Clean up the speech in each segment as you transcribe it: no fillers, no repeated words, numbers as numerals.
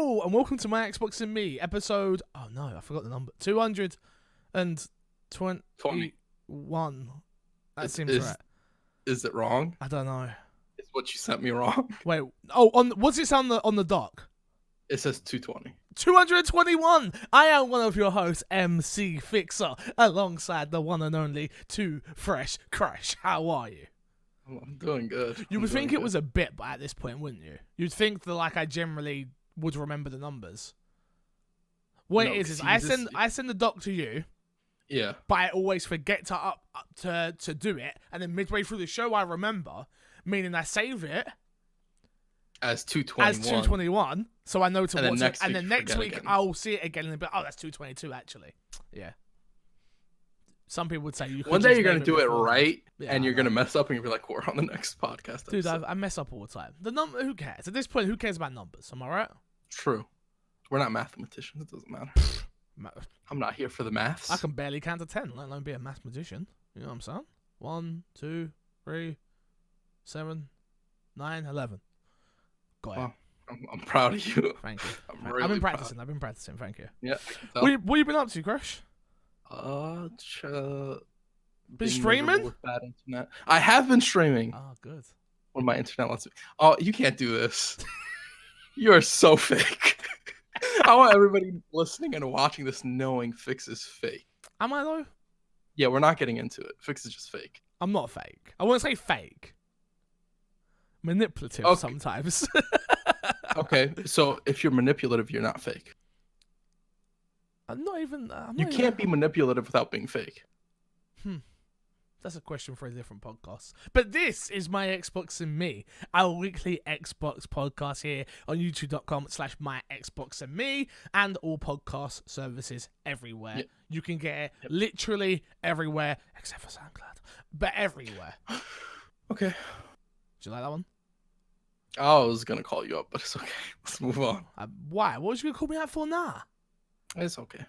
Hello, and welcome to My Xbox and Me, episode... Oh, no, I forgot the number. 221. That seems right. Is it wrong? I don't know. It's what you sent me wrong. Wait, what's it on the dock? It says 220. 221! I am one of your hosts, MC Fixer, alongside the one and only Too Fresh Crash. How are you? I'm doing good. You would think it was a bit, but at this point, wouldn't you? You'd think that, like, I generally would remember the numbers. What it is I send the doc to you. Yeah. But I always forget to do it, and then midway through the show I remember, meaning I save it as 221. So I know to watch it. And then next week again. I'll see it again and be, oh, that's 222 actually. Yeah. Some people would say you could one day you're gonna do it before. right, Yeah, and you're gonna mess up, and you'll be like, "We're on the next podcast." Dude, I mess up all the time. The number, who cares? At this point, who cares about numbers? Am I right? True. We're not mathematicians. It doesn't matter. I'm not here for the maths. I can barely count to 10, let alone be a mathematician. You know what I'm saying? 1, 2, 3, 7, 9, 11. Got it. Well, I'm proud of you. Thank you. Really I've been practicing. Thank you. Yeah. What you been up to, Crash? Been streaming? With bad internet. I have been streaming. Oh, good. When my internet lets me. Oh, you can't do this. You are so fake. I want everybody listening and watching this knowing Fix is fake. Am I though? Yeah, we're not getting into it. Fix is just fake. I'm not fake. I wouldn't say fake. Manipulative sometimes. Okay, so if you're manipulative, you're not fake. You can't be manipulative without being fake. That's a question for a different podcast. But this is My Xbox and Me, our weekly Xbox podcast here on youtube.com/myxboxandme and all podcast services everywhere. Yep. You can get it literally everywhere, except for SoundCloud, but everywhere. Okay. Did you like that one? I was going to call you up, but it's okay. Let's move on. Why? What was you going to call me out for now? It's okay.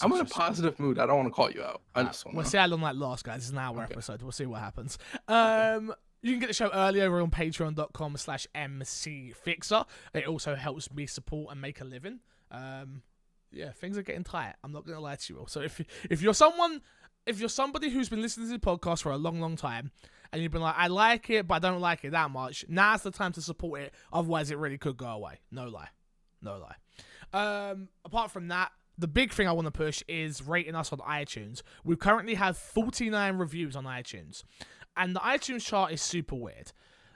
I'm in a positive mood. I don't want to call you out. I just want to. We'll see how long that lasts, guys. It's an hour episode. We'll see what happens. You can get the show early over on patreon.com/mcfixer. It also helps me support and make a living. Yeah, things are getting tight. I'm not going to lie to you all. So if you're somebody who's been listening to the podcast for a long, long time, and you've been like, I like it, but I don't like it that much, now's the time to support it. Otherwise, it really could go away. No lie. Apart from that, the big thing I want to push is rating us on iTunes. We currently have 49 reviews on iTunes. And the iTunes chart is super weird.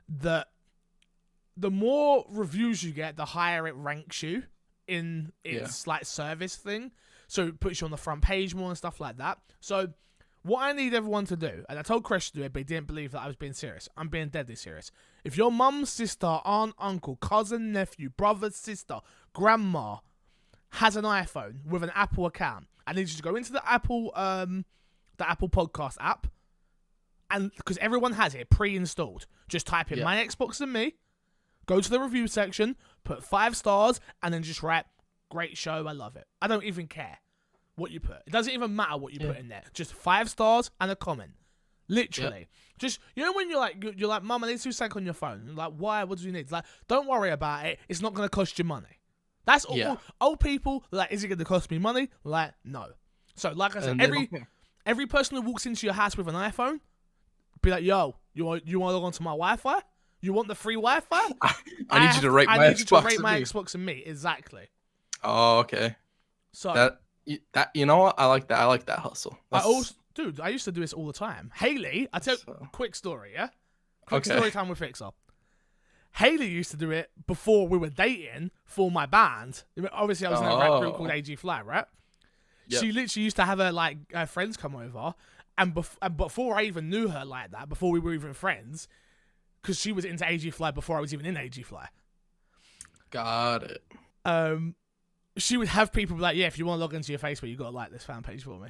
The more reviews you get, the higher it ranks you in its like service thing. So it puts you on the front page more and stuff like that. So what I need everyone to do, and I told Chris to do it, but he didn't believe that I was being serious. I'm being deadly serious. If your mum, sister, aunt, uncle, cousin, nephew, brother, sister, grandma has an iPhone with an Apple account, I need you to go into the Apple Podcast app, and because everyone has it pre-installed, just type in My Xbox and Me, go to the review section, put 5 stars, and then just write, great show, I love it. I don't even care what you put. It doesn't even matter what you put in there. Just 5 stars and a comment. Literally. Just, you know when you're like, Mum, I need to do something on your phone. You're like, why? What do you need? It's like, don't worry about it. It's not going to cost you money. That's all. Yeah. Old people, like, is it going to cost me money? Like, no. So, like I said, every person who walks into your house with an iPhone, be like, yo, you want to log on to my Wi-Fi? You want the free Wi-Fi? I need you to rate my Xbox and Me. Exactly. Oh, okay. So that you know what? I like that. I like that hustle. I used to do this all the time. Haley, I tell you, quick story, yeah? Quick story time with Fixer. Haley used to do it before we were dating for my band. Obviously, I was in a rap group called AG Fly, right? Yep. She literally used to have her friends come over, and before I even knew her like that, before we were even friends, because she was into AG Fly before I was even in AG Fly. Got it. She would have people be like, yeah, if you want to log into your Facebook, you got to like this fan page for me.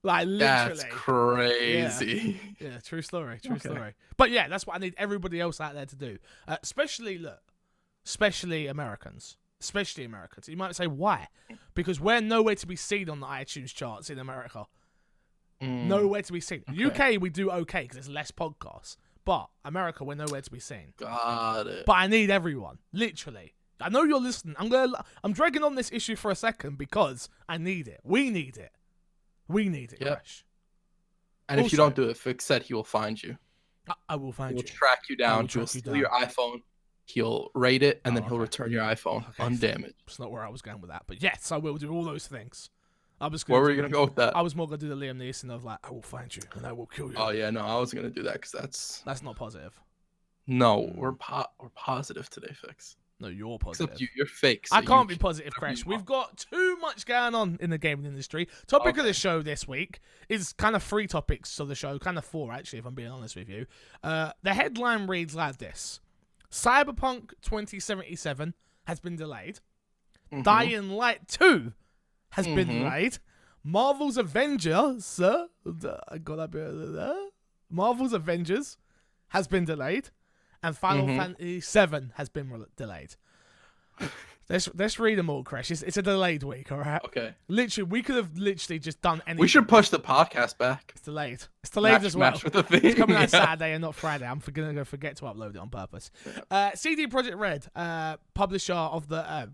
Like, literally. That's crazy. Yeah, true story. But yeah, that's what I need everybody else out there to do. Especially Americans. You might say, why? Because we're nowhere to be seen on the iTunes charts in America. Nowhere to be seen. UK, we do okay because there's less podcasts. But America, we're nowhere to be seen. Got it. But I need everyone. Literally. I know you're listening. I'm dragging on this issue for a second because I need it. We need it. We need it, Yep. Crash. And if you Also, don't do it, Fix said he will find you. I will He find will you. track you I will down. He will track you steal down. your iPhone. He'll rate it, and then he'll okay. return your iPhone Okay. undamaged. It's not where I was going with that, but yes, I will do all those things. Where were you gonna go with that? I was more gonna do the Liam Neeson of like, I will find you and I will kill you. Oh yeah, no, I was gonna do that because that's not positive. no. We're positive today, Fix. No, you're positive. Except you're fake. So I can't you be positive, Crash. you We've are. got too much going on in the gaming industry. Topic of Okay. the show this week is kind of 3 topics of the show, kind of 4 actually, if I'm being honest with you. The headline reads like this: Cyberpunk 2077 has been delayed. Mhm. Dying Light 2 has been Mhm. delayed. Marvel's Avengers, I got that bit there. Marvel's Avengers has been delayed, and Final Fantasy 7 has been delayed. Let's read them all, Crash. It's a delayed week, all right? Okay. Literally, we could have literally just done anything. We should push the podcast back. It's delayed. It's delayed as well. Match with the thing. It's coming out Yeah. Saturday and not Friday. I'm going to forget to upload it on purpose. CD Projekt Red, publisher of the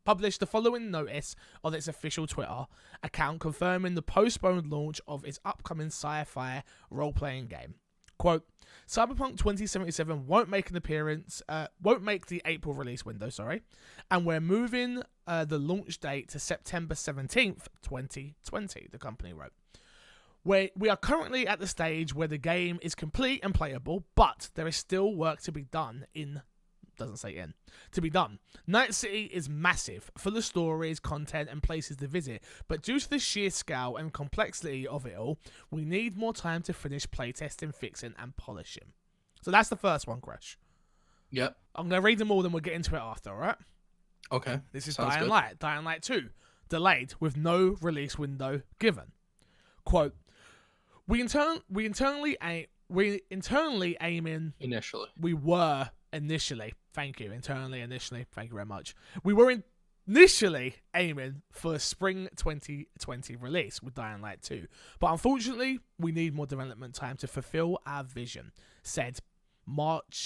published the following notice on its official Twitter account confirming the postponed launch of its upcoming sci-fi role-playing game. Quote, Cyberpunk 2077 won't make the April release window, and we're moving the launch date to September 17th, 2020, the company wrote. We are currently at the stage where the game is complete and playable, but there is still work to be done to be done. Night City is massive, full of stories, content, and places to visit, but due to the sheer scale and complexity of it all, we need more time to finish playtesting, fixing, and polishing. So that's the first one, Crash. Yep. I'm going to read them all, then we'll get into it after, alright? Okay. This is Sounds Dying good. Light. Dying Light 2, delayed with no release window given. Quote, we internally aiming... Initially. We were initially, thank you very much. We were initially aiming for a spring 2020 release with Dying Light 2, but unfortunately, we need more development time to fulfill our vision, said Marchuka?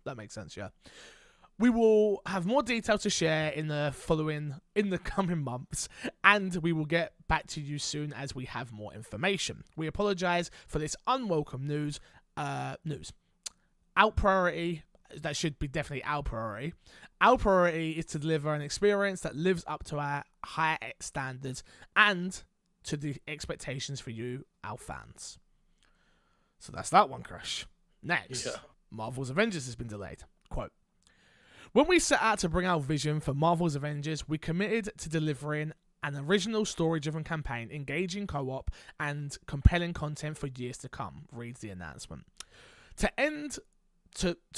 That makes sense, yeah. We will have more detail to share in the coming months, and we will get back to you soon as we have more information. We apologize for this unwelcome news. Our priority, that should be definitely our priority. Our priority is to deliver an experience that lives up to our higher standards and to the expectations for you, our fans. So that's that one, Crash. Next, Yeah. Marvel's Avengers has been delayed. Quote, when we set out to bring our vision for Marvel's Avengers, we committed to delivering an original story-driven campaign, engaging co-op, and compelling content for years to come, reads the announcement. To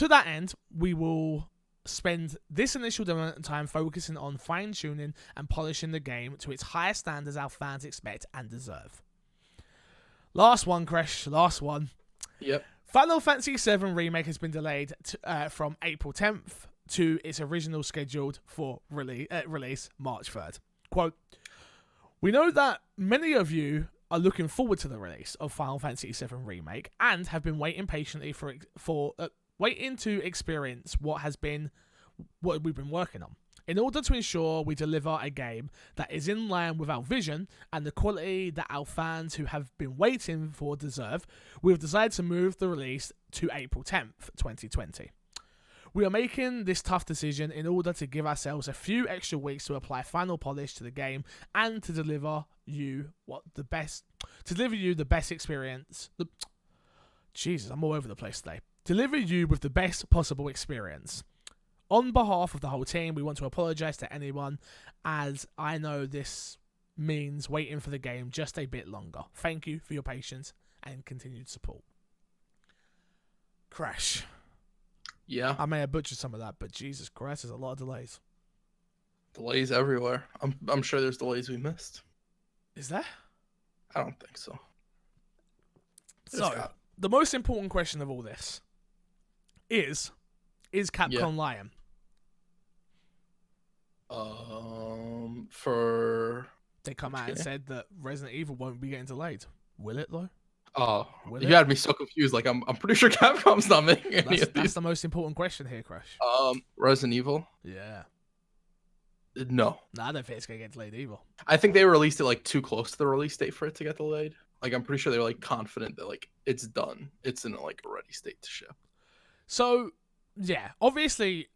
that end, we will spend this initial development time focusing on fine-tuning and polishing the game to its higher standards our fans expect and deserve. Last one, Crash. Last one. Yep. Final Fantasy VII Remake has been delayed from April 10th to its original scheduled for release March 3rd. Quote, we know that many of you are looking forward to the release of Final Fantasy VII Remake and have been waiting patiently waiting to experience what we've been working on. In order to ensure we deliver a game that is in line with our vision and the quality that our fans who have been waiting for deserve, we have decided to move the release to April 10th, 2020. We are making this tough decision in order to give ourselves a few extra weeks to apply final polish to the game and to deliver you the best experience. Jesus, I'm all over the place today. Deliver you with the best possible experience. On behalf of the whole team, we want to apologise to anyone, as I know this means waiting for the game just a bit longer. Thank you for your patience and continued support. Crash. Yeah. I may have butchered some of that, but Jesus Christ, there's a lot of delays. Delays everywhere. I'm sure there's delays we missed. Is there? I don't think so. So, the most important question of all this is Capcom lying? For They come out and said that Resident Evil won't be getting delayed. Will it though? Oh, Will you it? had me so confused. Like I'm pretty sure Capcom's not making any That's of these. the most important question here, Crash. Resident Evil? Yeah. No. No, I don't think it's gonna get delayed either. I think they released it like too close to the release date for it to get delayed. Like I'm pretty sure they were like confident that like it's done. It's in like a ready state to ship. So, yeah, obviously,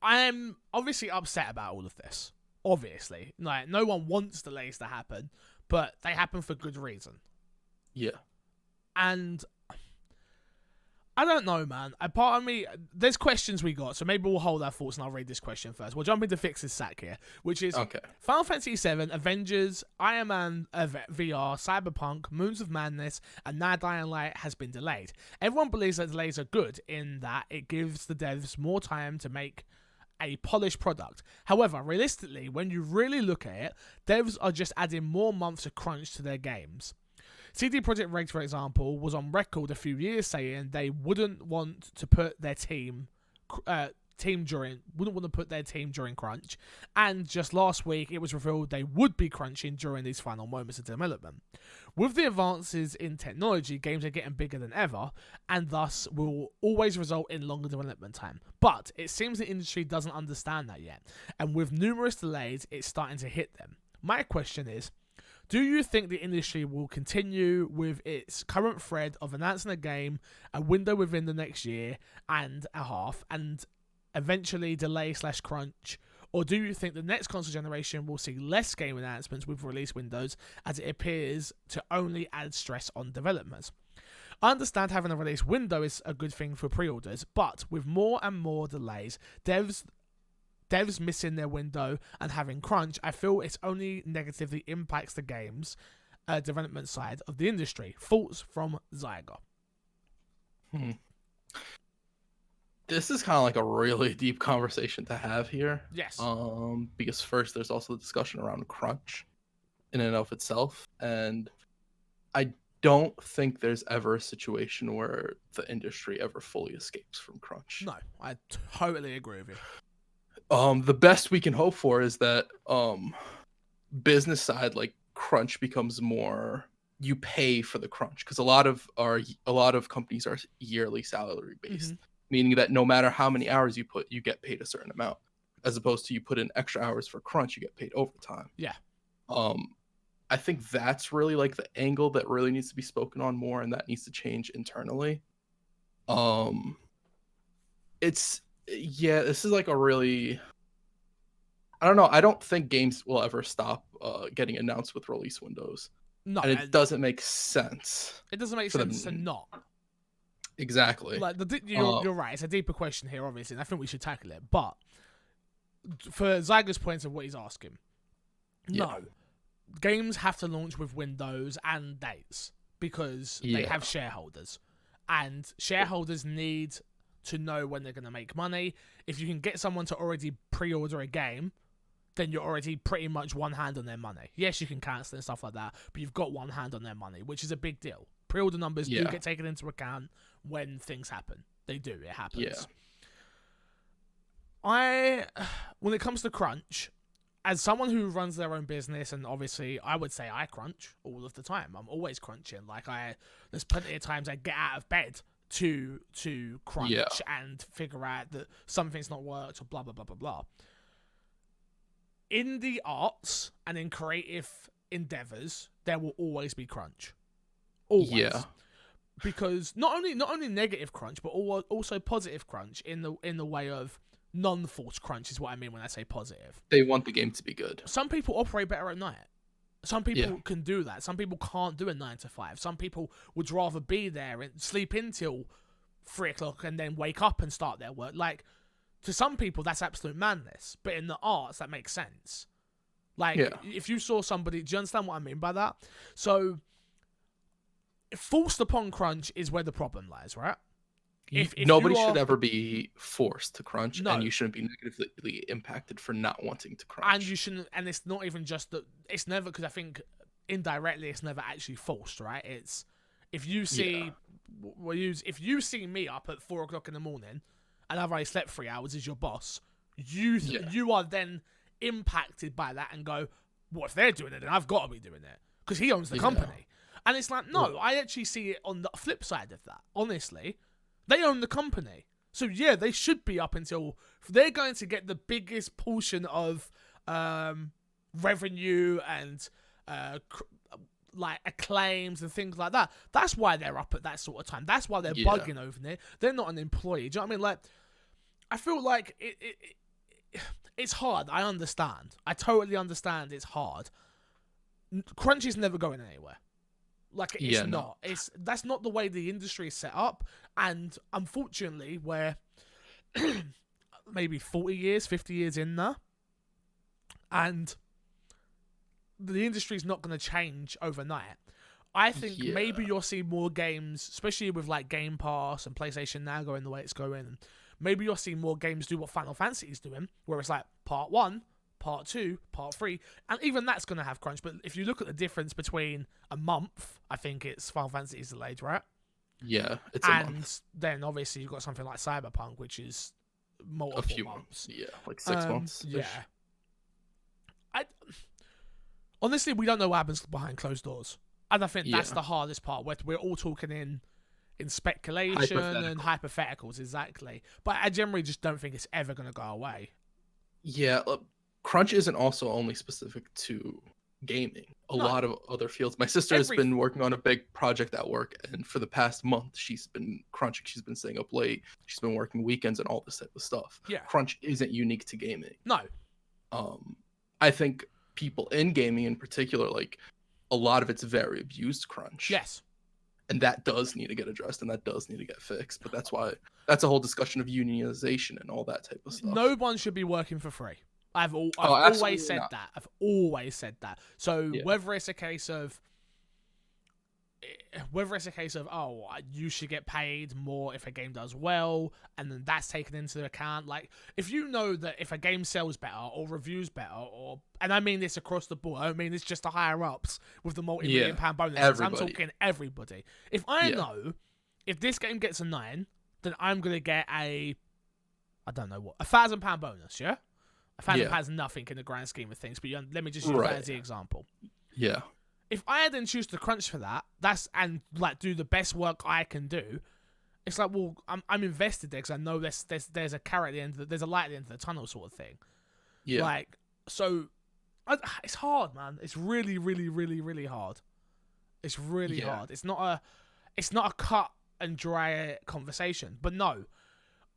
I am obviously upset about all of this. Obviously, like no one wants delays to happen, but they happen for good reason. Yeah. And I don't know, man. A part of me, there's questions we got, so maybe we'll hold our thoughts and I'll read this question first. We'll jump into Fix's sack here, which is Okay. Final Fantasy VII, Avengers, Iron Man VR, Cyberpunk, Moons of Madness, and now Dying Light has been delayed. Everyone believes that delays are good in that it gives the devs more time to make a polished product. However, realistically, when you really look at it, devs are just adding more months of crunch to their games. CD Projekt Red, for example, was on record a few years saying they wouldn't want to put their team during crunch, and just last week it was revealed they would be crunching during these final moments of development. With the advances in technology, games are getting bigger than ever, and thus will always result in longer development time. But it seems the industry doesn't understand that yet, and with numerous delays, it's starting to hit them. My question is, do you think the industry will continue with its current thread of announcing a game, a window within the next year and a half, and eventually delay/crunch? Or do you think the next console generation will see less game announcements with release windows, as it appears to only add stress on developers? I understand having a release window is a good thing for pre-orders, but with more and more delays, devs missing their window and having crunch, I feel it only negatively impacts the game's development side of the industry. Thoughts from Zyger? This is kind of like a really deep conversation to have here. Yes. Because first there's also the discussion around crunch in and of itself, and I don't think there's ever a situation where the industry ever fully escapes from crunch. No, I totally agree with you. The best we can hope for is that business side, like crunch, becomes more, you pay for the crunch, because a lot of companies are yearly salary based, meaning that no matter how many hours you put, you get paid a certain amount, as opposed to you put in extra hours for crunch, you get paid overtime. Yeah. I think that's really like the angle that really needs to be spoken on more, and that needs to change internally. This is like a really, I don't know. I don't think games will ever stop getting announced with release windows. No, and it doesn't make sense. It doesn't make sense to not. Exactly. Like you're right. It's a deeper question here, obviously, and I think we should tackle it. But for Zyger's point of what he's asking, no, games have to launch with windows and dates because they have shareholders, and shareholders need to know when they're going to make money. If you can get someone to already pre-order a game, then you're already pretty much one hand on their money. Yes, you can cancel and stuff like that, but you've got one hand on their money, which is a big deal. Pre-order numbers do get taken into account when things happen. They do. It happens. Yeah. When it comes to crunch, as someone who runs their own business, and obviously I would say I crunch all of the time. I'm always crunching. There's plenty of times I get out of bed to crunch and figure out that something's not worked or blah blah blah blah blah. In the arts and in creative endeavors, there will always be crunch. Always. Yeah. Because not only negative crunch, but also positive crunch in the way of non-forced crunch is what I mean when I say positive. They want the game to be good. Some people operate better at night. Some people can do that. Some people can't do a 9 to 5. Some people would rather be there and sleep until 3 o'clock and then wake up and start their work. Like, to some people, that's absolute madness. But in the arts, that makes sense. Like, if you saw somebody, do you understand what I mean by that? So, forced upon crunch is where the problem lies, right? If nobody should ever be forced to crunch, and you shouldn't be negatively impacted for not wanting to crunch. And you shouldn't, and it's not even just that, it's never, because I think indirectly it's never actually forced, right? It's, if you see, if you see me up at 4 o'clock in the morning, and I've only slept 3 hours as your boss, you are then impacted by that and go, what if they're doing it, then I've got to be doing it, because he owns the company. And it's like, no, I actually see it on the flip side of that. Honestly, they own the company. So yeah, they should be up until they're going to get the biggest portion of revenue and like acclaims and things like that. That's why they're up at that sort of time. That's why they're bugging over there. They're not an employee. Do you know what I mean? Like, I feel like it's hard. I understand. I totally understand. It's hard. Crunchy's never going anywhere. Like, it's not. That's not the way the industry is set up. And unfortunately, we're maybe 40 years, 50 years in there, and the industry's not going to change overnight. I think maybe you'll see more games, especially with like Game Pass and PlayStation Now going the way it's going. Maybe you'll see more games do what Final Fantasy is doing, where it's like part 1, part 2, part 3, and even that's going to have crunch. But if you look at the difference between a month, I think it's Final Fantasy is delayed, right? Yeah, it's a month. And then obviously you've got something like Cyberpunk, which is multiple A few months. Yeah, like 6 months. Yeah. Honestly, we don't know what happens behind closed doors. And I think that's the hardest part, where we're all talking in speculation and hypotheticals, exactly. But I generally just don't think it's ever going to go away. Yeah, look, crunch isn't also only specific to gaming. A lot of other fields. My sister has been working on a big project at work, and for the past month, she's been crunching. She's been staying up late. She's been working weekends and all this type of stuff. Yeah. Crunch isn't unique to gaming. No. I think people in gaming in particular, like, a lot of it's very abused crunch. Yes. And that does need to get addressed, and that does need to get fixed. But that's a whole discussion of unionization and all that type of stuff. No one should be working for free. I've always said that. I've always said that. So whether it's a case of you should get paid more if a game does well, and then that's taken into account. Like, if you know that if a game sells better or reviews better, and I mean this across the board, I don't mean it's just the higher ups with the multi-million pound bonuses. Everybody. I'm talking everybody. If I know if this game gets a 9, then I'm gonna get a £1,000 bonus. Yeah. £1,000 is nothing in the grand scheme of things, but let me just use that as the example. Yeah. If I then choose to crunch for that, and do the best work I can do, it's like, well, I'm invested there because I know there's a carrot at the end, there's a light at the end of the tunnel, sort of thing. Yeah. Like, so it's hard, man. It's really, really, really, really hard. It's really hard. It's not a cut and dry conversation, but no.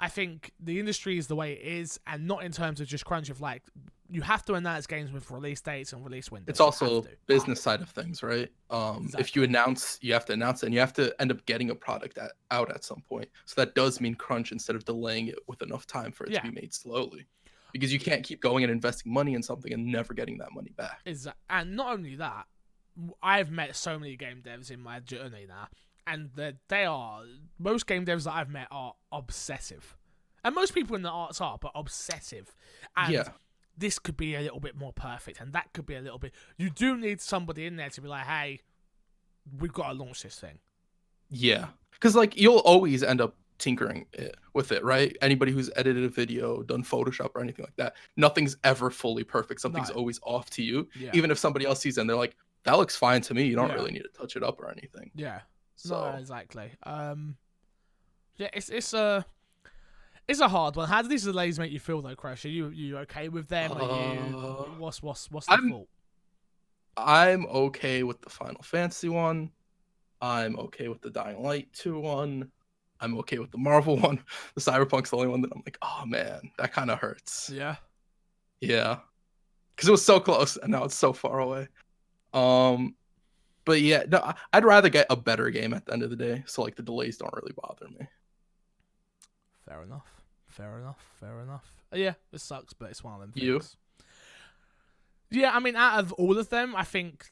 I think the industry is the way it is, and not in terms of just crunch of like, you have to announce games with release dates and release windows. It's also business side of things, right? Exactly. If you announce, you have to announce it, and you have to end up getting a product out at some point. So that does mean crunch instead of delaying it with enough time for it to be made slowly. Because you can't keep going and investing money in something and never getting that money back. And not only that, I've met so many game devs in my journey now, and most game devs that I've met are obsessive. And most people in the arts are, but obsessive. And this could be a little bit more perfect, and that could be a little bit... You do need somebody in there to be like, hey, we've got to launch this thing. Yeah. Because, like, you'll always end up tinkering with it, right? Anybody who's edited a video, done Photoshop or anything like that, nothing's ever fully perfect. Something's always off to you. Yeah. Even if somebody else sees it and they're like, that looks fine to me. You don't really need to touch it up or anything. Yeah. So no, exactly. It's a hard one. How do these delays make you feel though, Crash? Are you okay with them? What's the fault? I'm okay with the Final Fantasy one. I'm okay with the Dying Light 2 one. I'm okay with the Marvel one. The Cyberpunk's the only one that I'm like, oh man, that kind of hurts. Yeah. Yeah. Because it was so close and now it's so far away. But yeah, no, I'd rather get a better game at the end of the day. So like the delays don't really bother me. Fair enough. Yeah, it sucks, but it's one of them things. Yeah, I mean, out of all of them, I think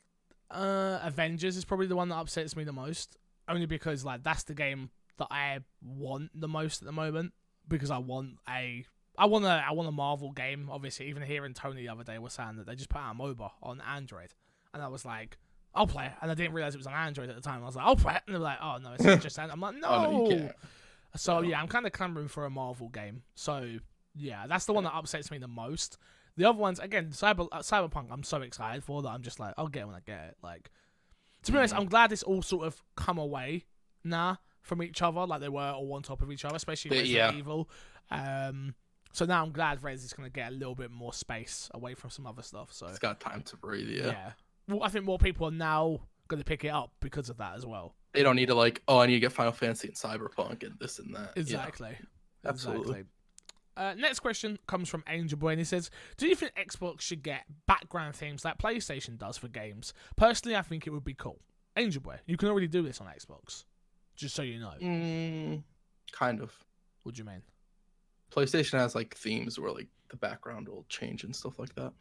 Avengers is probably the one that upsets me the most. Only because like that's the game that I want the most at the moment. Because I want a Marvel game. Obviously, even hearing Tony the other day was saying that they just put out a MOBA on Android, and I was like, I'll play it. And I didn't realize it was on Android at the time. I was like, I'll play it, and they were like, oh no, it's just Android. I'm like, no. Oh, no, so yeah, I'm kind of clamoring for a Marvel game. So yeah, that's the one that upsets me the most. The other ones, again, Cyberpunk, I'm so excited for that. I'm just like, I'll get it when I get it. Like, To be honest, I'm glad it's all sort of come away now from each other, like they were all on top of each other, especially Resident Evil. So now I'm glad Rez is going to get a little bit more space away from some other stuff. So it's got time to breathe. Yeah. Well, I think more people are now going to pick it up because of that as well. They don't need to like, oh, I need to get Final Fantasy and Cyberpunk and this and that. Exactly. Yeah. Absolutely. Next question comes from Angel Boy, and he says, do you think Xbox should get background themes like PlayStation does for games? Personally, I think it would be cool. Angel Boy, you can already do this on Xbox, just so you know. Kind of. What do you mean? PlayStation has like themes where like the background will change and stuff like that.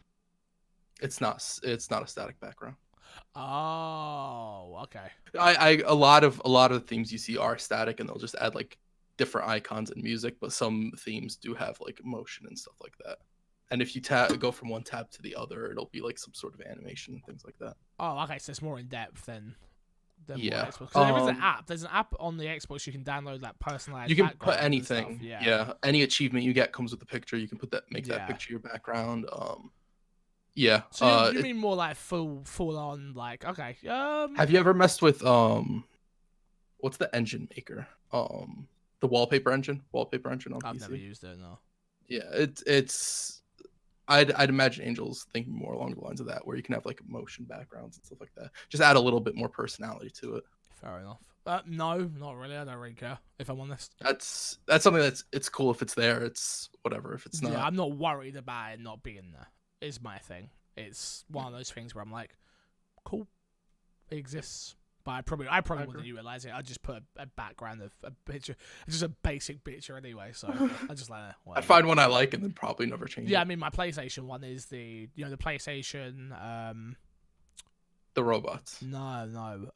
It's not a static background. Oh, okay. A lot of the themes you see are static, and they'll just add like different icons and music, but some themes do have like motion and stuff like that. And if you go from one tab to the other, it'll be like some sort of animation and things like that. Oh, okay, so it's more in depth than Xbox. There is an app. There's an app on the Xbox you can download that personalized. You can put anything. Yeah. Any achievement you get comes with a picture. You can make that picture your background. Yeah. So you mean more like full on like okay. Have you ever messed with what's the engine maker? The wallpaper engine on PC. I've never used it. No. Yeah, it's. I'd imagine Angel's thinking more along the lines of that, where you can have like motion backgrounds and stuff like that. Just add a little bit more personality to it. Fair enough. No, not really. I don't really care, if I'm honest. That's something it's cool if it's there. It's whatever if it's not. Yeah, I'm not worried about it not being there. Is my thing. It's one of those things where I'm like, cool, it exists. But I probably wouldn't utilize it. I'd just put a background of a picture, just a basic picture anyway. So I just like I'd find one I like and then probably never change it. Yeah, I mean my PlayStation one is the PlayStation the robots. No,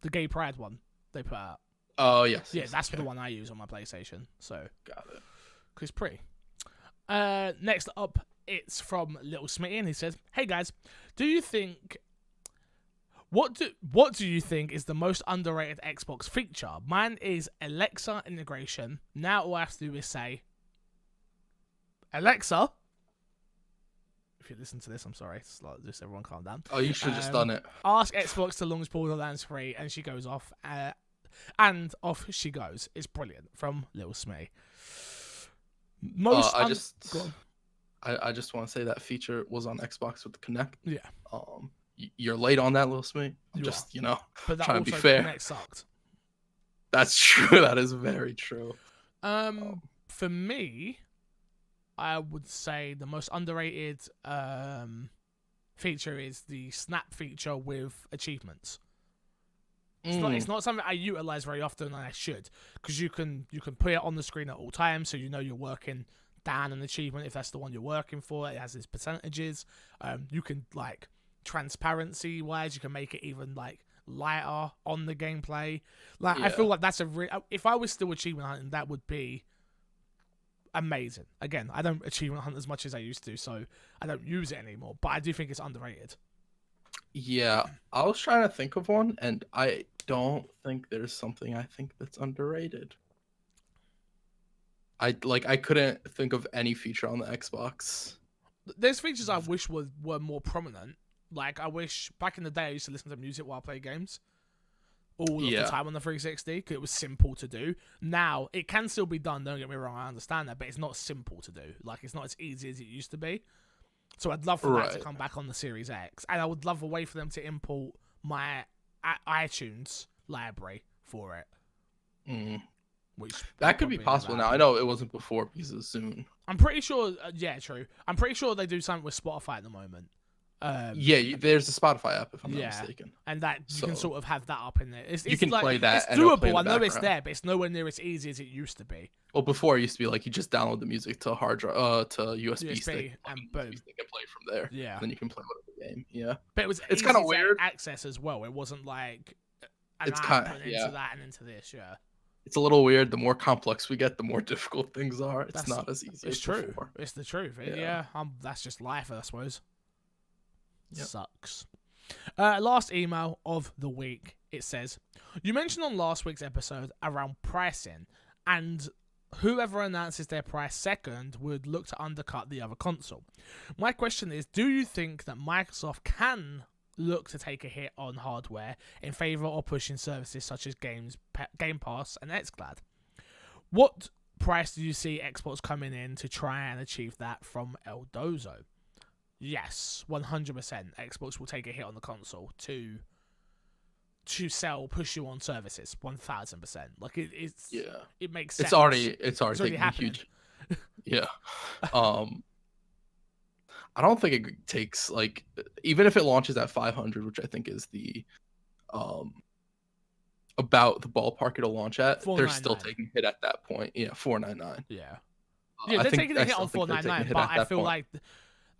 the Gay Pride one they put out. Oh yes. Yeah, that's the one I use on my PlayStation. So got it. Cause it's pretty. Next up, it's from Little Smitty, and he says, "Hey guys, do you think?" What do you think is the most underrated Xbox feature? Mine is Alexa integration. Now all I have to do is say, Alexa. If you listen to this, I'm sorry. Just everyone calm down. Oh, you should have just done it. Ask Xbox to launch Borderlands 3, and she goes off. And off she goes. It's brilliant from Little Smitty. I just want to say that feature was on Xbox with the Kinect. Yeah. You're late on that, Little Smith. But that trying also to be fair. Kinect sucked. That's true. That is very true. For me, I would say the most underrated feature is the snap feature with achievements. It's not something I utilize very often, and I should, because you can put it on the screen at all times, so you know you're working down an achievement if that's the one you're working for. It has its percentages. You can like transparency wise, you can make it even like lighter on the gameplay. Like I feel like that's if I was still achievement hunting, that would be amazing. Again, I don't achievement hunt as much as I used to, so I don't use it anymore. But I do think it's underrated. Yeah, I was trying to think of one, and I don't think there's something I think that's underrated. I couldn't think of any feature on the Xbox. There's features I wish were more prominent. Like, I wish back in the day I used to listen to music while I play games all of the time on the 360 because it was simple to do. Now, it can still be done, don't get me wrong, I understand that, but it's not simple to do. Like, it's not as easy as it used to be. So I'd love for that to come back on the Series X. And I would love a way for them to import my iTunes library for it. Which that could be possible now. I know it wasn't before because of Zune. I'm pretty sure, true. I'm pretty sure they do something with Spotify at the moment. There's a Spotify app if I'm not mistaken, and that you can sort of have that up in there. It's you can like, play that. It's doable. I know it's there, but it's nowhere near as easy as it used to be. Well, before it used to be like you just download the music to a hard drive, to USB stick, and boom, you can play from there. Yeah, and then you can play whatever game. Yeah, but it's kind of weird access as well. It wasn't like it's kind of into that and into this. Yeah. It's a little weird. The more complex we get, the more difficult things are. It's not as easy. It's as true. Before. It's the truth. That's just life, I suppose. Yep. Sucks. Last email of the week. It says, you mentioned on last week's episode around pricing, and whoever announces their price second would look to undercut the other console. My question is, do you think that Microsoft can look to take a hit on hardware in favor of pushing services such as Game Pass and xCloud. What price do you see Xbox coming in to try and achieve that from El Dozo? Yes, 100%. Xbox will take a hit on the console to push you on services. 1000%. Like it makes sense. It's already taking a happening. huge. Yeah. I don't think it takes like, even if it launches at 500, which I think is the about the ballpark it'll launch at, they're still taking a hit at that point. Yeah, 499. Yeah, they're taking a hit on 499, but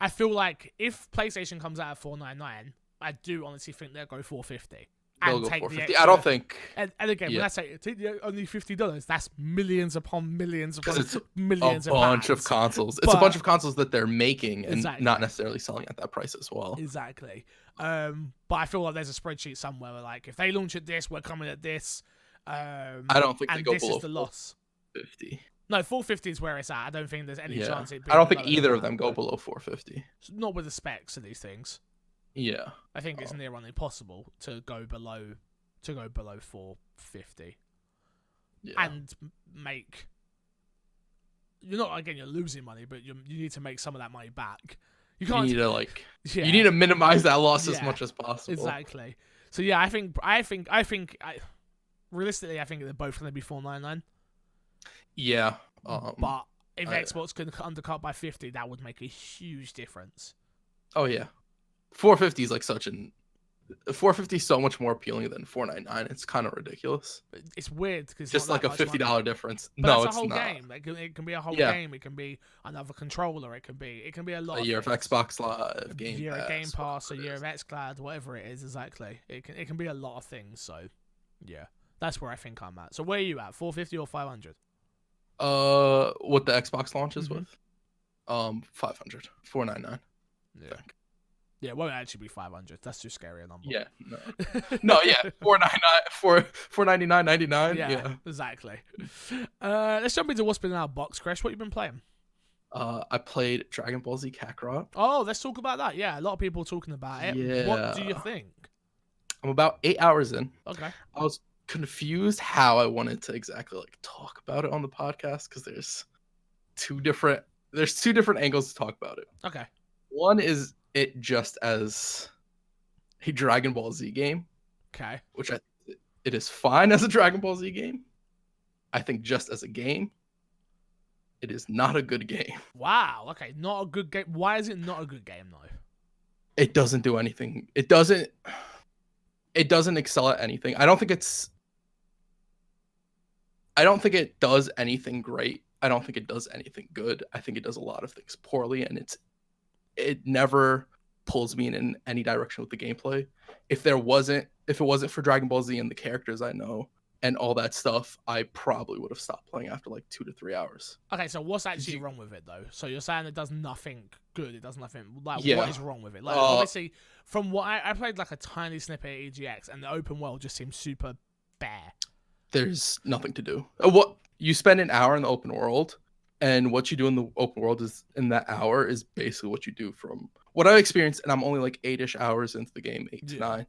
I feel like if PlayStation comes out at 499, I do honestly think they'll go 450. They'll go 450. I don't think. And again, when I say only $50, that's millions upon millions upon it's millions a of bunch pounds. of consoles. It's a bunch of consoles that they're making and not necessarily selling at that price as well. Exactly. But I feel like there's a spreadsheet somewhere where, like, if they launch at this, we're coming at this. I don't think they go below 450. No, 450 is where it's at. I don't think there's any chance it. I don't think either of them go below 450. Not with the specs of these things. Yeah, I think it's near on impossible to go below 450, and make. You're losing money, but you need to make some of that money back. You can't. You need to you need to minimize that loss as much as possible. Exactly. So realistically, I think they're both going to be $499. Yeah. But if Xbox can undercut by 50, that would make a huge difference. Oh yeah. 450 is like 450 is so much more appealing than 499. It's kind of ridiculous. It's weird because just like a $50 difference. But no, it's a whole game. It can be a whole game. It can be another controller. It can be a lot. A year of Xbox Live, a year of Game Pass, a year of xCloud, whatever it is. Exactly. It can be a lot of things. So yeah, that's where I think I'm at. So where are you at? 450 or 500? What the Xbox launches with? 500, 499. Yeah. Yeah, it won't actually be 500. That's too scary a number. Yeah, no, yeah, 499.99. Yeah, exactly. Let's jump into what's been in our box, Chris. What you been playing? I played Dragon Ball Z Kakarot. Oh, let's talk about that. Yeah, a lot of people are talking about it. Yeah. What do you think? I'm about 8 hours in. Okay. I was confused how I wanted to exactly talk about it on the podcast because there's two different angles to talk about it. Okay. One is it just as a Dragon Ball Z game. Okay. Which it is fine as a Dragon Ball Z game. I think just as a game, it is not a good game. Wow. Okay. Not a good game. Why is it not a good game though? It doesn't do anything. It doesn't excel at anything. I don't think it does anything great. I don't think it does anything good. I think it does a lot of things poorly, and it never pulls me in any direction with the gameplay. If it wasn't for Dragon Ball Z and the characters I know and all that stuff, I probably would have stopped playing after 2 to 3 hours. Okay, so what's actually wrong with it though? So you're saying it does nothing good. It does nothing. What is wrong with it? Obviously, from what I played a tiny snippet at EGX, and the open world just seems super bare. There's nothing to do. What you spend an hour in the open world, and what you do in the open world is in that hour is basically what you do from what I experienced, and I'm only 8-ish hours into the game, 8 to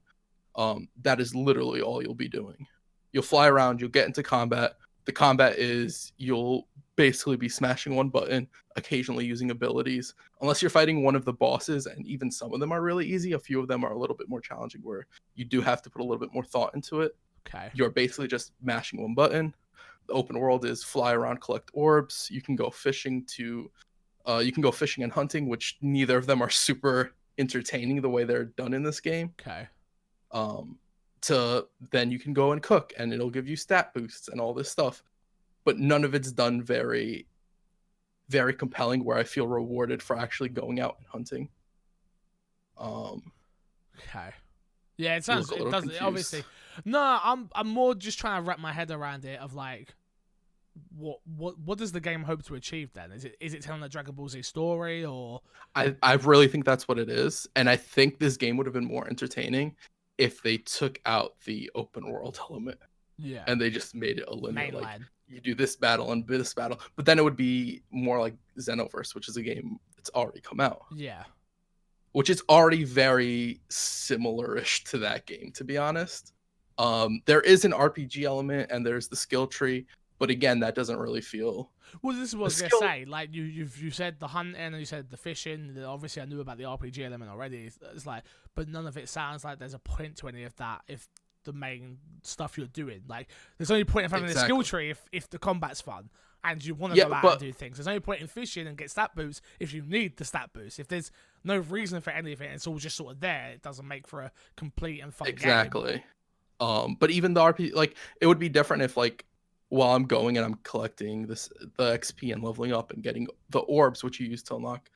9. That is literally all you'll be doing. You'll fly around, you'll get into combat. The combat is you'll basically be smashing one button, occasionally using abilities. Unless you're fighting one of the bosses, and even some of them are really easy, a few of them are a little bit more challenging where you do have to put a little bit more thought into it. Okay. You're basically just mashing one button. The open world is fly around, collect orbs. You can go fishing and hunting, which neither of them are super entertaining the way they're done in this game. Okay. Then you can go and cook, and it'll give you stat boosts and all this stuff. But none of it's done very, very compelling where I feel rewarded for actually going out and hunting. Okay. Yeah, it doesn't obviously. No, I'm more just trying to wrap my head around it of what does the game hope to achieve then? Is it telling the Dragon Ball Z story, or I really think that's what it is, and I think this game would have been more entertaining if they took out the open world element. Yeah. And they just made it a linear mainline. You do this battle and this battle, but then it would be more like Xenoverse, which is a game that's already come out. Yeah. which is already very similar-ish to that game, to be honest. There is an RPG element and there's the skill tree, but again, that doesn't really feel Well, this is what I the was gonna skill. say. Like you said the hunting and you said the fishing. Obviously, I knew about the RPG element already. It's like, but none of it sounds like there's a point to any of that. If the main stuff you're doing, like, there's only point of having a skill tree if the combat's fun and you want to go out and do things. There's no point in fishing and get stat boosts if you need the stat boost. If there's no reason for any of it, it's all just sort of there. It doesn't make for a complete and fun game. But even the RPG, like, it would be different if, like, while I'm going and I'm collecting the XP and leveling up and getting the orbs, which you use to unlock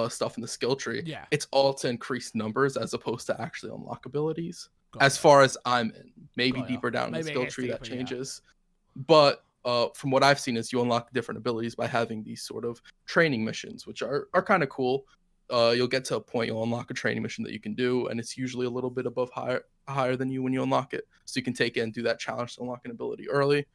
stuff in the skill tree. Yeah, it's all to increase numbers as opposed to actually unlock abilities. As far as I'm in, maybe deeper down in the skill tree that changes. But from what I've seen is you unlock different abilities by having these sort of training missions, which are kind of cool. You'll get to a point, you'll unlock a training mission that you can do, and it's usually a little bit above higher than you when you unlock it. So you can take it and do that challenge to unlock an ability early.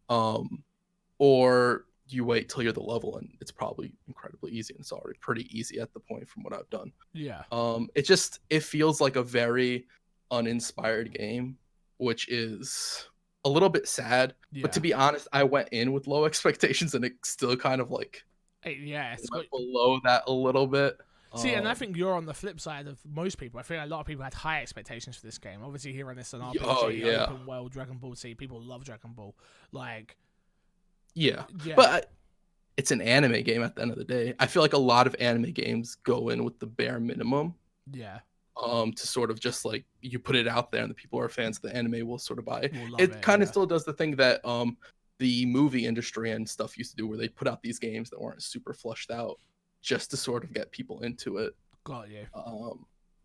Or you wait till you're the level and it's probably incredibly easy, and it's already pretty easy at the point from what I've done. Yeah. It feels like a very uninspired game, which is a little bit sad. Yeah. But to be honest, I went in with low expectations and it still kind of like it's went below that a little bit. See, and I think you're on the flip side of most people. I think a lot of people had high expectations for this game. Obviously, hearing this on RPG, open world, Dragon Ball Z, people love Dragon Ball. Like, yeah. But it's an anime game at the end of the day. I feel like a lot of anime games go in with the bare minimum. Yeah. To sort of just like you put it out there and the people who are fans of the anime will sort of buy it. It kind of still does the thing that the movie industry and stuff used to do, where they put out these games that weren't super fleshed out just to sort of get people into it. Got you.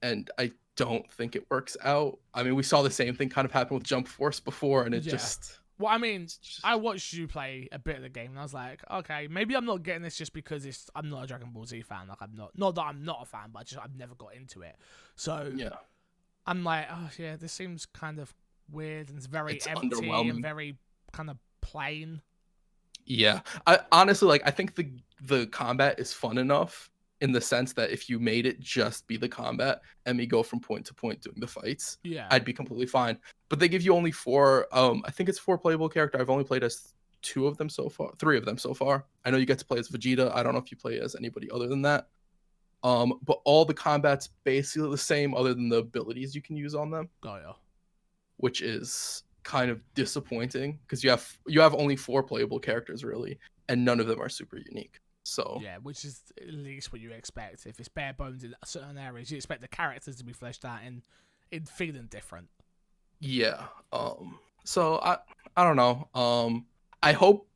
And I don't think it works out. I mean, we saw the same thing kind of happen with Jump Force before, and it just... Well, I mean, I watched you play a bit of the game, and I was like, okay, maybe I'm not getting this just because I'm not a Dragon Ball Z fan. Like, I'm not that I'm not a fan, but I've never got into it. So yeah, I'm like, oh yeah, this seems kind of weird and it's very empty and very kind of plain. Yeah, I honestly, like, I think the combat is fun enough in the sense that if you made it just be the combat and me go from point to point doing the fights, I'd be completely fine. But they give you only 4, I think it's 4 playable characters. I've only played as 3 of them so far. I know you get to play as Vegeta. I don't know if you play as anybody other than that. But all the combat's basically the same other than the abilities you can use on them. Oh yeah. Which is kind of disappointing because you have only 4 playable characters really, and none of them are super unique. So yeah, which is at least what you expect. If it's bare bones in certain areas, you expect the characters to be fleshed out and in feeling different. Yeah. So I don't know. I hope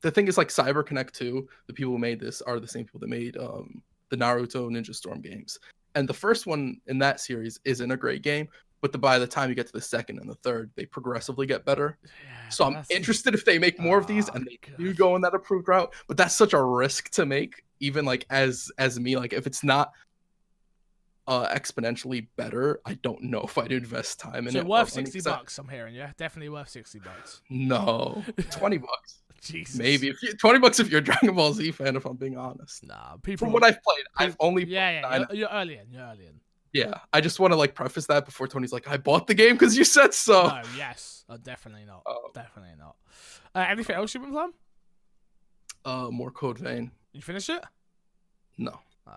the thing is, like, CyberConnect 2, the people who made this are the same people that made the Naruto Ninja Storm games. And the first one in that series isn't a great game, but by the time you get to the second and the third, they progressively get better. Yeah, so I'm interested if they make more of these and they do go in that approved route. But that's such a risk to make, even like as me. Like, if it's not exponentially better, I don't know if I'd invest time in it. So worth $60, I'm hearing. Yeah, definitely worth $60. No, $20. Jesus. Maybe $20 if you're a Dragon Ball Z fan. If I'm being honest. Nah, people. From what I've played, I've only you're early in. Yeah, I just want to like preface that before Tony's like, I bought the game because you said so. No, yes, definitely not. Definitely not. Anything else you've been playing? More Code Vein. You finished it? No. Oh.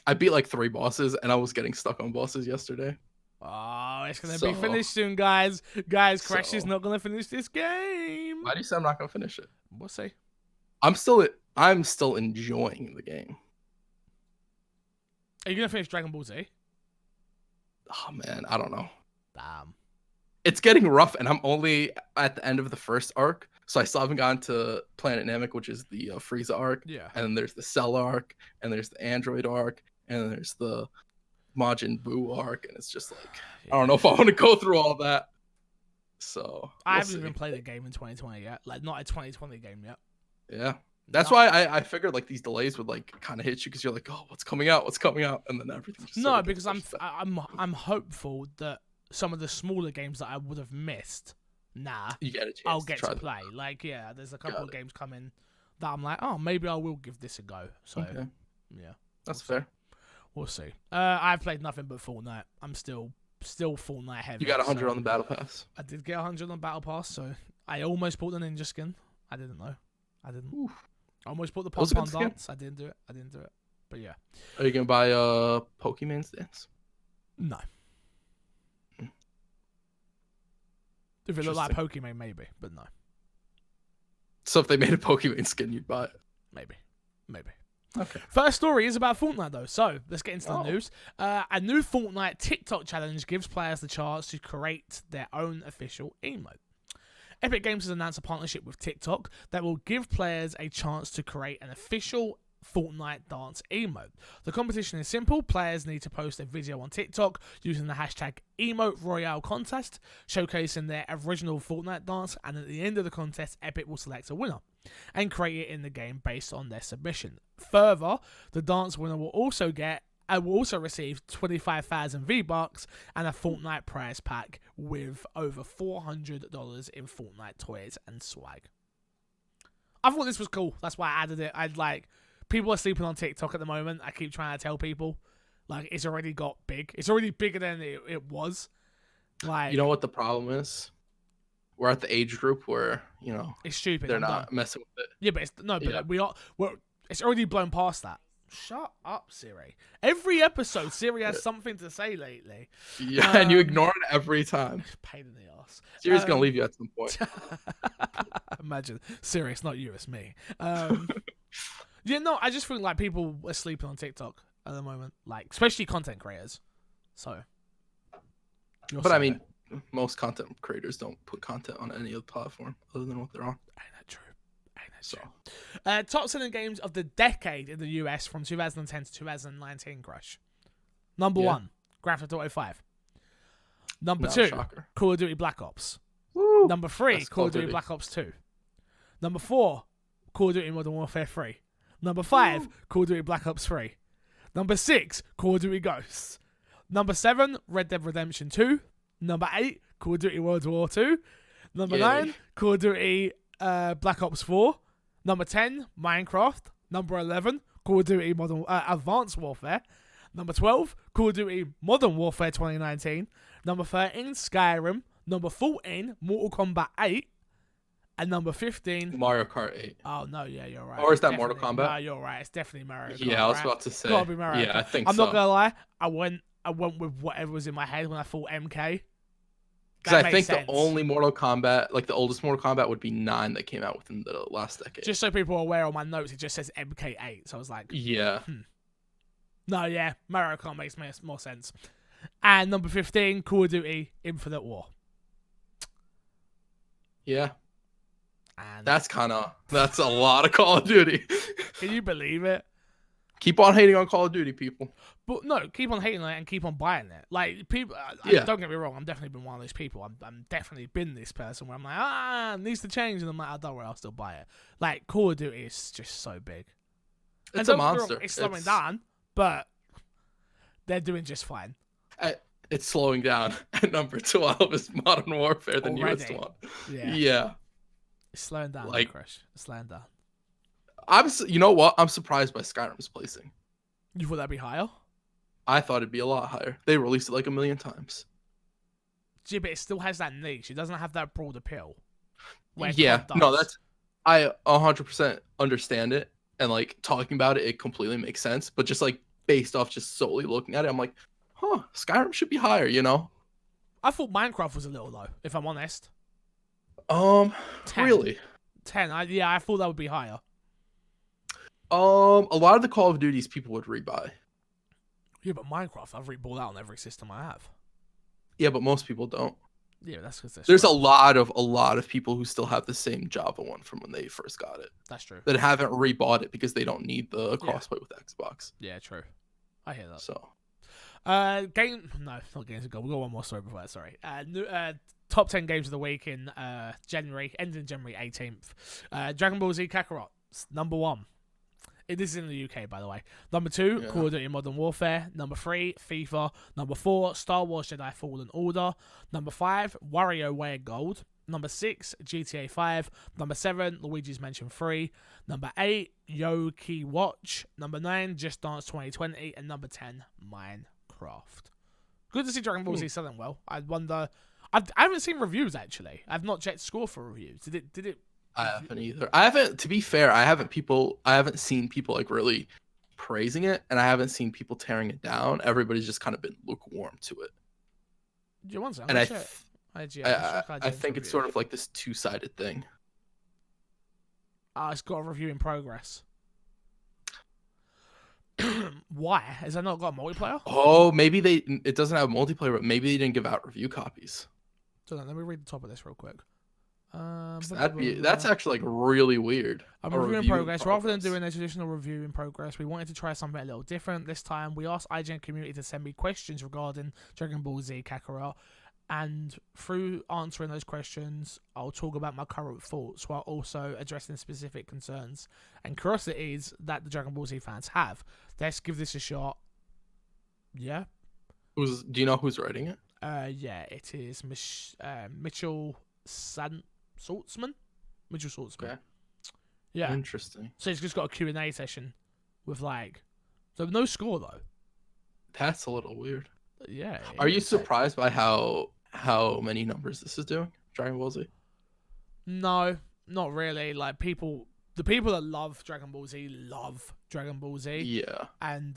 I beat like 3 bosses, and I was getting stuck on bosses yesterday. Oh, it's gonna be finished soon, guys. Crash is not gonna finish this game. Why do you say I'm not gonna finish it? We'll see. I'm still enjoying the game. Are you gonna finish Dragon Ball Z? Oh man, I don't know. Damn. It's getting rough, and I'm only at the end of the first arc, so I still haven't gotten to Planet Namek, which is the Frieza arc. Yeah. And then there's the Cell arc, and there's the Android arc, and then there's the Majin Buu arc, and it's just like, I don't know if I want to go through all that. So I haven't even played a game in 2020 yet. Like, not a 2020 game yet. Yeah. That's why I figured like these delays would like kind of hit you, because you're like, oh, what's coming out, and then everything. No, because I'm hopeful that some of the smaller games that I would have missed, you get a chance I'll get to play. Like, yeah, there's a couple of games coming that I'm like, oh, maybe I will give this a go. So yeah, that's fair. We'll see. I've played nothing but Fortnite. I'm still Fortnite heavy. You got 100 so on the battle pass. I did get 100 on the battle pass, so I almost bought the ninja skin. I didn't know. I didn't. Oof. I almost bought the That was a pop good on skin. dance. I didn't do it. But yeah. Are you gonna buy a Pokemon stance? No. If it looked like Pokemon, maybe, but no. So if they made a Pokemon skin, you'd buy it. Maybe. Okay. First story is about Fortnite, though. So let's get into the news. A new Fortnite TikTok challenge gives players the chance to create their own official emote. Epic Games has announced a partnership with TikTok that will give players a chance to create an official Fortnite dance emote. The competition is simple. Players need to post a video on TikTok using the hashtag Emote Royale contest, showcasing their original Fortnite dance, and at the end of the contest, Epic will select a winner and create it in the game based on their submission. Further, the dance winner will also receive 25,000 V-Bucks and a Fortnite prize pack with over $400 in Fortnite toys and swag. I thought this was cool. That's why I added it. People are sleeping on TikTok at the moment. I keep trying to tell people, it's already got big. It's already bigger than it was. You know what the problem is? We're at the age group where, it's stupid. They're not messing with it. Yeah, but it's already blown past that. Shut up, Siri. Every episode, Siri has something to say lately. Yeah, and you ignore it every time. Pain in the ass. Siri's gonna leave you at some point. Imagine. Siri, it's not you, it's me. I just feel like people are sleeping on TikTok at the moment, especially content creators. So, but I mean, most content creators don't put content on any other platform other than what they're on. Ain't that true? Top selling games of the decade in the US from 2010 to 2019, Crush. Number 1, Grand Theft Auto 5. Number 2, shocker. Call of Duty Black Ops. Woo! Number 3, Call of Duty Black Ops 2. Number 4, Call of Duty Modern Warfare 3. Number 5, Call of Duty Black Ops 3. Number 6, Call of Duty Ghosts. Number 7, Red Dead Redemption 2. Number 8, Call of Duty World War 2. Number 9, Call of Duty Black Ops 4. Number 10, Minecraft. Number 11, Call of Duty Advanced Warfare. Number 12, Call of Duty Modern Warfare 2019. Number 13, Skyrim. Number 14, Mortal Kombat 8. And number 15, Mario Kart 8. Oh, no, yeah, you're right. Or is that Mortal Kombat? No, you're right. It's definitely Mario Kart. Yeah, I was about to say. Gotta be Mario Kart. I think I'm so. not gonna lie. I went with whatever was in my head when I thought MK. Because I think the only Mortal Kombat, the oldest Mortal Kombat, would be 9 that came out within the last decade. Just so people are aware, on my notes, it just says MK8. So I was like, yeah. No, yeah, Mario Kart makes more sense. And number 15, Call of Duty Infinite War. Yeah. And that's a lot of Call of Duty. Can you believe it? Keep on hating on Call of Duty, people. But no, keep on hating on it and keep on buying it. People, don't get me wrong, I've definitely been one of those people. I'm definitely been this person where I'm like, it needs to change, and I'm like, don't worry, I'll still buy it. Call of Duty is just so big. It's a monster. It's slowing down, but they're doing just fine. It's slowing down. At number 12 is Modern Warfare, the newest one. Yeah. It's slowing down, Crush. It's slowing down. You know what? I'm surprised by Skyrim's placing. You thought that'd be higher? I thought it'd be a lot higher. They released it 1 million times. Yeah, but it still has that niche. It doesn't have that broad appeal. Yeah, no, I 100% understand it, and talking about it, it completely makes sense. But just based off just solely looking at it, I'm like, Skyrim should be higher, I thought Minecraft was a little low, if I'm honest. 10. Really? 10. I thought that would be higher. A lot of the Call of Duties people would rebuy. Yeah, but Minecraft, I've rebought that on every system I have. Yeah, but most people don't. Yeah, that's because there's a lot of people who still have the same Java one from when they first got it. That's true. That haven't rebought it because they don't need the crossplay with Xbox. Yeah, true. I hear that. So, not games ago. We'll go one more story before that. Sorry. Top 10 games of the week in January, ending January 18th. Dragon Ball Z Kakarot, number 1. This is in the UK, by the way. Number 2, Call of Duty Modern Warfare. Number 3, FIFA. Number 4, Star Wars Jedi Fallen Order. Number 5, WarioWare Gold. Number 6, GTA 5. Number 7, Luigi's Mansion 3. Number 8, Yoki Watch. Number 9, Just Dance 2020. And number 10, Minecraft. Good to see Dragon Ball Z selling well. I wonder... I haven't seen reviews, actually. I've not checked score for reviews. Did it... I haven't either. I haven't, to be fair, I haven't seen people like really praising it, and I haven't seen people tearing it down. Everybody's just kind of been lukewarm to it. Do you want some? And I think it's sort of like this two-sided thing. It's got a review in progress. Why? Has that not got a multiplayer? Oh, maybe it doesn't have multiplayer, but maybe they didn't give out review copies. So let me read the top of this real quick. That's actually like really weird. A review in progress. Rather than doing a traditional review in progress, we wanted to try something a little different. This time, we asked IGN community to send me questions regarding Dragon Ball Z Kakarot, and through answering those questions, I'll talk about my current thoughts while also addressing specific concerns and curiosities that the Dragon Ball Z fans have. Let's give this a shot. Yeah. Do you know who's writing it? Yeah, it is Mitchell Saltzman. Okay. Yeah. Interesting. So it's just got a Q&A session with so no score though. That's a little weird. Yeah. Are you surprised by how many numbers this is doing? Dragon Ball Z? No, not really. Like the people that love Dragon Ball Z love Dragon Ball Z. Yeah. And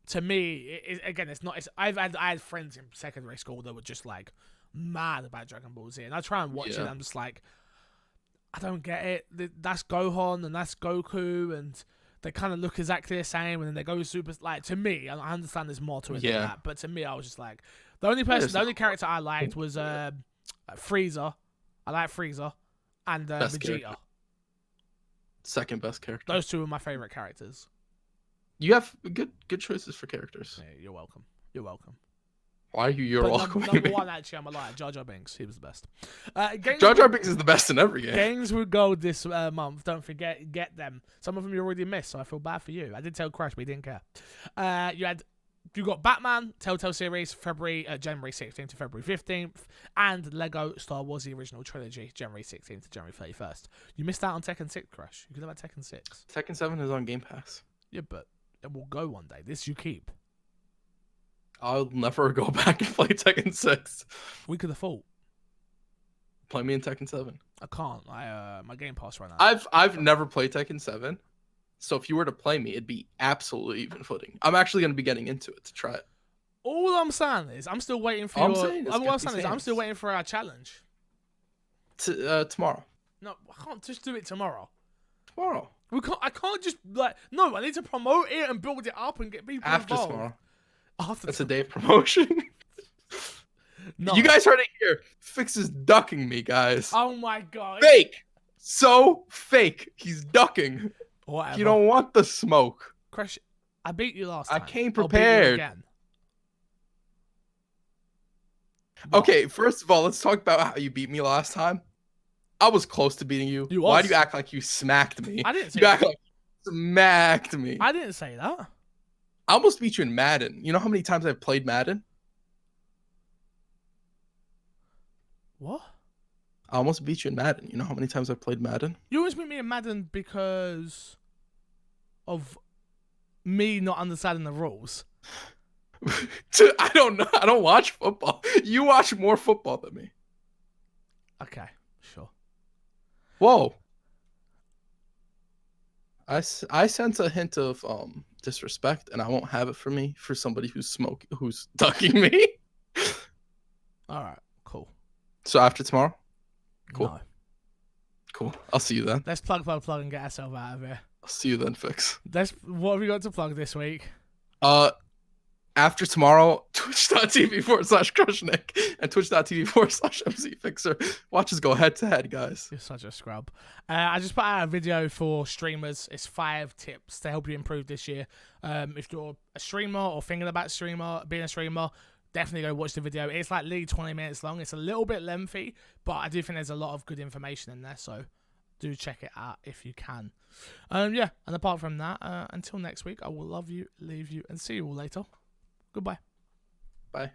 to me, it's not. I had friends in secondary school that were just like mad about Dragon Ball Z, and I try and watch it. And I'm just like, I don't get it. That's Gohan and that's Goku, and they kind of look exactly the same, and then they go super. Like, to me, I understand there's more to it than that, but to me, I was just like, the only character I liked was Frieza. I like Frieza and Vegeta. Character. Second best character. Those two are my favorite characters. You have good choices for characters. Yeah, you're welcome. You're welcome. Why are you welcome? Number one, actually, I'm a liar. Jar Jar Binks. He was the best. Jar Jar Binks is the best in every game. Games with gold this month. Don't forget, get them. Some of them you already missed, so I feel bad for you. I did tell Crash, but he didn't care. You got Batman, Telltale series, January 16th to February 15th, and Lego Star Wars: The Original Trilogy, January 16th to January 31st. You missed out on Tekken 6, Crash. You could have had Tekken 6. Tekken 7 is on Game Pass. Yeah, but it will go one day. This you keep. I'll never go back and play Tekken 6. We could have fought. Play me in Tekken 7. I can't. My Game Pass right now. I've never played Tekken 7. So if you were to play me, it'd be absolutely even footing. I'm actually going to be getting into it to try it. All I'm saying is I'm still waiting for I'm still waiting for our challenge. Tomorrow. No, I can't just do it tomorrow. Tomorrow. I can't just no. I need to promote it and build it up and get people involved. Tomorrow. That's a day of promotion. No. You guys heard it here. Fix is ducking me, guys. Oh my god. Fake. So fake. He's ducking. Whatever. You don't want the smoke. Crash, I beat you last time. I came prepared. I'll beat you again. Okay, first of all, let's talk about how you beat me last time. I was close to beating you. Why do you act like you smacked me? I didn't say that. You act like you smacked me. I didn't say that. I almost beat you in Madden. You know how many times I've played Madden? What? I almost beat you in Madden. You know how many times I've played Madden? You almost beat me in Madden because of me not understanding the rules. I don't know. I don't watch football. You watch more football than me. Okay, sure. Whoa. I sense a hint of disrespect, and I won't have it for me for somebody who's ducking me. All right, cool. So after tomorrow? Cool. No. Cool. I'll see you then. Let's plug and get ourselves out of here. I'll see you then, Fix. What have we got to plug this week? After tomorrow, twitch.tv/crushnick and twitch.tv/mcfixer. Watches go head to head, guys. You're such a scrub. I just put out a video for streamers. It's 5 tips to help you improve this year. If you're a streamer or thinking about being a streamer, definitely go watch the video. It's like literally 20 minutes long. It's a little bit lengthy, but I do think there's a lot of good information in there, so do check it out if you can. Yeah, and apart from that, until next week, I will love you, leave you, and see you all later. Goodbye. Bye.